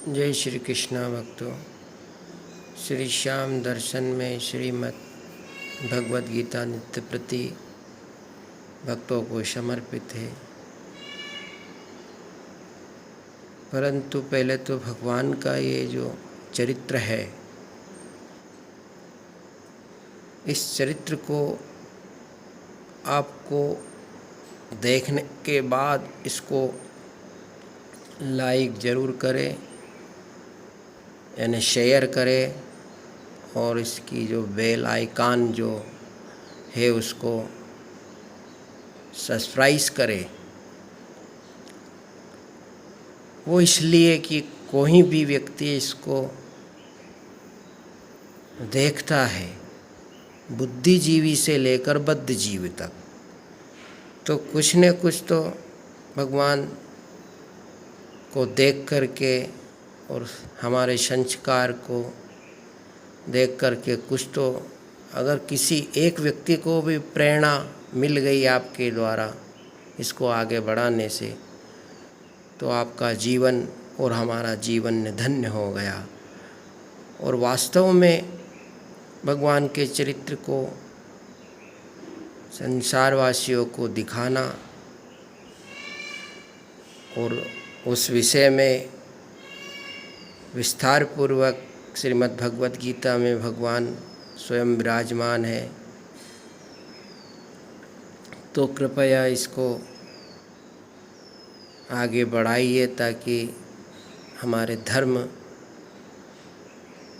जय श्री कृष्णा भक्तों। श्री श्याम दर्शन में श्रीमद् भगवद गीता नित्य प्रति भक्तों को समर्पित है। परंतु पहले तो भगवान का ये जो चरित्र है, इस चरित्र को आपको देखने के बाद इसको लाइक ज़रूर करें, यानी शेयर करें, और इसकी जो बेल आइकन जो है उसको सब्सक्राइब करें। वो इसलिए कि कोई भी व्यक्ति इसको देखता है, बुद्धिजीवी से लेकर बद्धजीवी तक, तो कुछ न कुछ तो भगवान को देख करके और हमारे संस्कार को देख करके कुछ तो, अगर किसी एक व्यक्ति को भी प्रेरणा मिल गई आपके द्वारा इसको आगे बढ़ाने से, तो आपका जीवन और हमारा जीवन धन्य हो गया। और वास्तव में भगवान के चरित्र को संसारवासियों को दिखाना और उस विषय में विस्तार पूर्वक श्रीमद् भगवद गीता में भगवान स्वयं विराजमान है, तो कृपया इसको आगे बढ़ाइए ताकि हमारे धर्म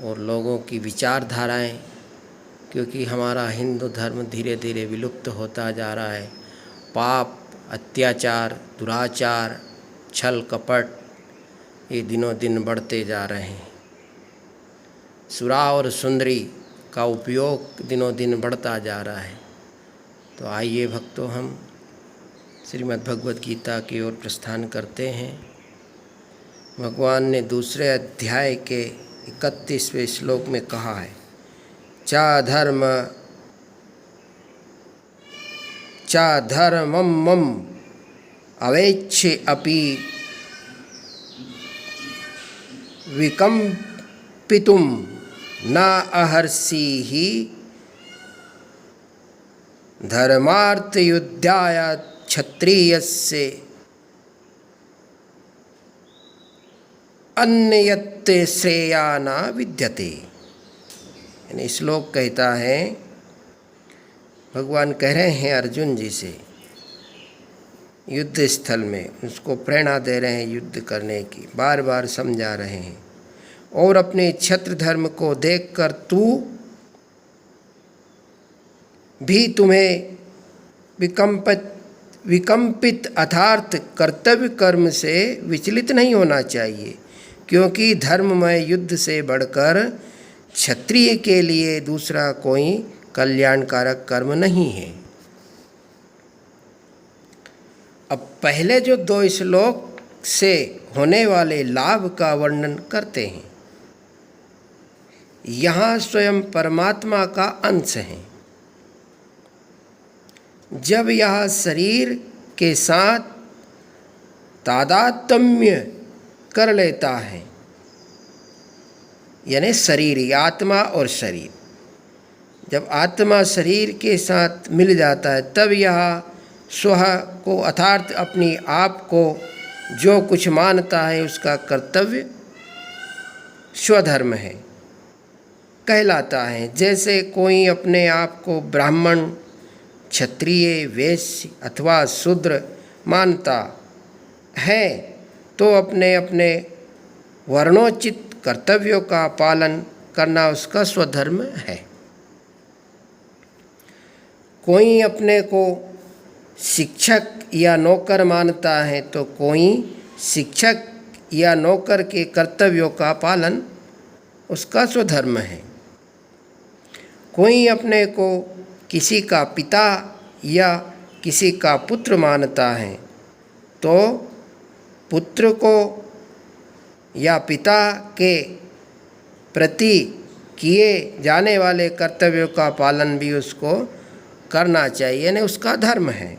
और लोगों की विचारधाराएं, क्योंकि हमारा हिंदू धर्म धीरे धीरे विलुप्त होता जा रहा है। पाप, अत्याचार, दुराचार, छल कपट ये दिनों दिन बढ़ते जा रहे हैं। सुरा और सुंदरी का उपयोग दिनों दिन बढ़ता जा रहा है। तो आइए भक्तों, हम श्रीमद् भगवद गीता की ओर प्रस्थान करते हैं। भगवान ने दूसरे अध्याय के 31वें श्लोक में कहा है, चा धर्मम मम अवेच्छे अपि विकम्पितुम न अर्हसि धर्मार्थ युद्धाय क्षत्रियस्य अन्यत् श्रेया न विद्यते। यानी श्लोक कहता है, भगवान कह रहे हैं अर्जुन जी से, युद्ध स्थल में उसको प्रेरणा दे रहे हैं युद्ध करने की, बार बार समझा रहे हैं। और अपने क्षत्र धर्म को देखकर तू भी तुम्हें विकम्पित अर्थात कर्तव्य कर्म से विचलित नहीं होना चाहिए, क्योंकि धर्ममय युद्ध से बढ़कर क्षत्रिय के लिए दूसरा कोई कल्याणकारक कर्म नहीं है। अब पहले जो 2 श्लोक से होने वाले लाभ का वर्णन करते हैं, यहाँ स्वयं परमात्मा का अंश है। जब यह शरीर के साथ तादात्म्य कर लेता है, यानी शरीर, आत्मा और शरीर, जब आत्मा शरीर के साथ मिल जाता है, तब यह स्व को अर्थात अपनी आप को जो कुछ मानता है उसका कर्तव्य स्वधर्म है कहलाता है। जैसे कोई अपने आप को ब्राह्मण, क्षत्रिय, वैश्य अथवा शूद्र मानता है, तो अपने अपने वर्णोचित कर्तव्यों का पालन करना उसका स्वधर्म है। कोई अपने को शिक्षक या नौकर मानता है, तो कोई शिक्षक या नौकर के कर्तव्यों का पालन उसका स्वधर्म है। कोई अपने को किसी का पिता या किसी का पुत्र मानता है, तो पुत्र को या पिता के प्रति किए जाने वाले कर्तव्यों का पालन भी उसको करना चाहिए, यानी उसका धर्म है।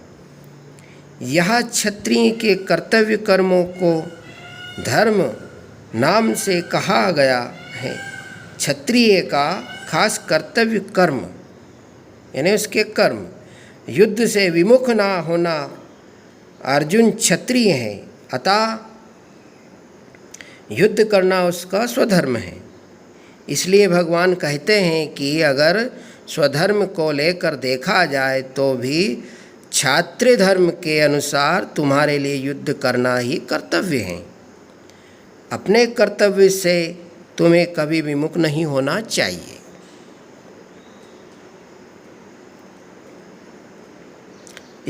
यह क्षत्रिय के कर्तव्य कर्मों को धर्म नाम से कहा गया है। क्षत्रिय का खास कर्तव्य कर्म यानी उसके कर्म, युद्ध से विमुख ना होना। अर्जुन क्षत्रिय है, अतः युद्ध करना उसका स्वधर्म है। इसलिए भगवान कहते हैं कि अगर स्वधर्म को लेकर देखा जाए तो भी क्षत्रिय धर्म के अनुसार तुम्हारे लिए युद्ध करना ही कर्तव्य है। अपने कर्तव्य से तुम्हें कभी विमुख नहीं होना चाहिए।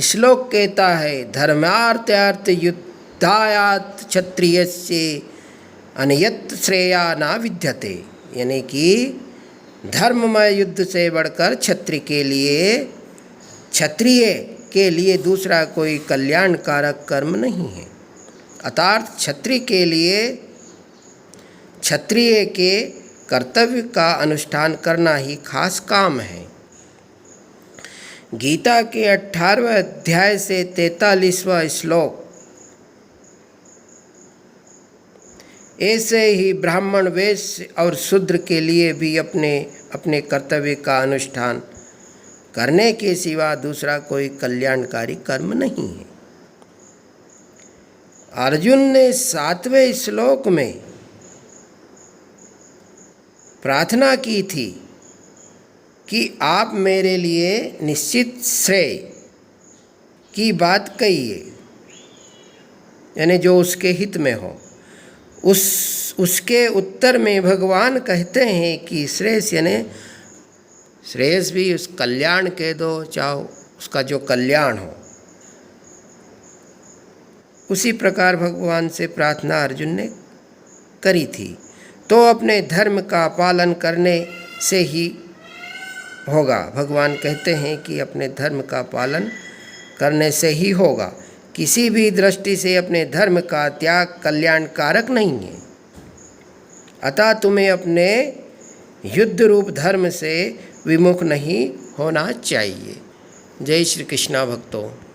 श्लोक कहता है धर्मार्थ युद्धायात क्षत्रियस्य अन्यत् श्रेया न विद्यते, यानी कि धर्ममय युद्ध से बढ़कर क्षत्रिय के लिए दूसरा कोई कल्याणकारक कर्म नहीं है। अर्थात क्षत्रिय के कर्तव्य का अनुष्ठान करना ही खास काम है। गीता के 18वें अध्याय से 43वां श्लोक, ऐसे ही ब्राह्मण, वैश्य और शूद्र के लिए भी अपने अपने कर्तव्य का अनुष्ठान करने के सिवा दूसरा कोई कल्याणकारी कर्म नहीं है। अर्जुन ने 7वें श्लोक में प्रार्थना की थी कि आप मेरे लिए निश्चित श्रेय की बात कहिए, यानी जो उसके हित में हो। उसके उत्तर में भगवान कहते हैं कि श्रेयस यानी श्रेयस भी उस कल्याण कह दो, चाहो उसका जो कल्याण हो। उसी प्रकार भगवान से प्रार्थना अर्जुन ने करी थी। तो अपने धर्म का पालन करने से ही होगा। भगवान कहते हैं कि अपने धर्म का पालन करने से ही होगा। किसी भी दृष्टि से अपने धर्म का त्याग कल्याणकारक नहीं है। अतः तुम्हें अपने युद्ध रूप धर्म से विमुख नहीं होना चाहिए। जय श्री कृष्णा भक्तों।